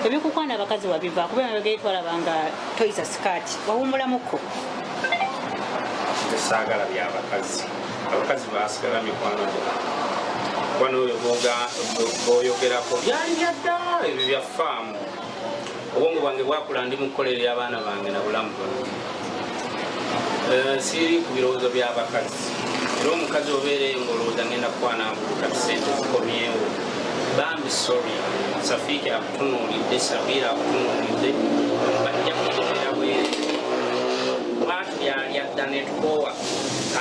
ebikukwana abakazi wabiva kuba mabega twalabanga toyiza skirt wawumulamuko saagala byabakazi abakazi basigala mikwano kwano boyogerako byali byadda ebyo bya faamu obwongo bwange bwakula ndi mukukolerera abaana bange na bulamu bwonna siri ku birowoozo by'abakazi era omukazi obeereyo ng'olowooza ngenda kukwana kati sente zikomyewo bambi sorry safiiki akutunuulidde sabiira akutunuulidde bajja kukolera bwere mwatu yalya dda netukoowa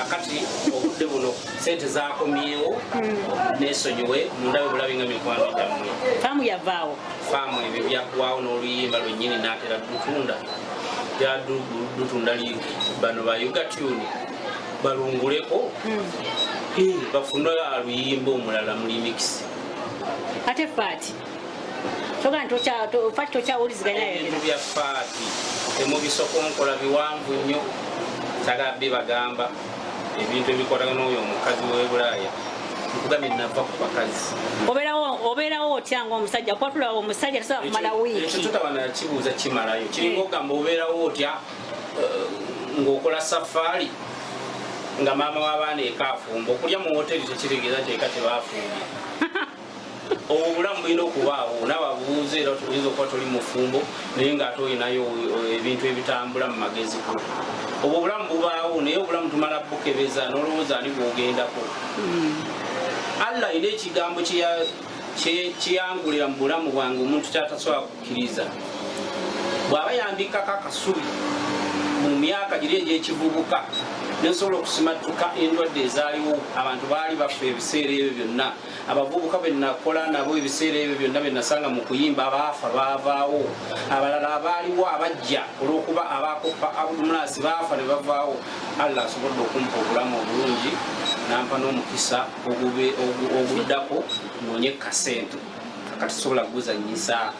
akati obudde buno sente zakomyewo nesonyiwe mundabe bulabi nga mikwano gyammwe faamu yavaawo faamu ebyo byaggwawo n'oluyimba lwennyini naatera dutunda dutunda bano ba yugatuni balunguleko bafune aluyimba omulala mulimikisi ate faati faati tokyawuliziganya ebintu bya faati temubisokonkola biwanvu nnyo sagabbe bagamba ebintu ebikwatagana n'oyo omukazi w'ebulaaya nkugambye nava ku bakazi obeerawo otya ngaomusajja kwatula omusajja tasobola kumala wiiki ekyo totabana kibuuza kimalayo kiringa ogamba obeerawo otya ng'okola safaari nga maama w'abaana ekaafumba okulya mu hoteri tekitegeeza teeka tebaafumbye obwo obulamu bulina okubaawo nababuuza era tuyinza okuba toli mufumbo naye ng'ate olinayo ebintu ebitambula mu magezi go obwo obulamu bubaawo naye obulamu tumala bukebeza n'olowooza ani bw'ogendako allah ayina ekigambo kyeyangulira mu bulamu bwange omuntu kyatasobola kukkiriza bw'aba yambikako akasubi mu myaka giri egy'ekivubuka nensobola okusimattuka endwadde ezaaliwo abantu baali bafa ebiseera ebyo byonna abavubuka benakola nabo ebiseera ebyo byonna benasanga mu kuyimba abaafa baavaawo abalala abaaliwo abajja olw'okuba abakoppa abulumulasi baafa ne bavaawo allah asobodde okumpa obulamu obulungi nampa n'omukisa oguddako noonye kasente kakati sobola kuguzanyisa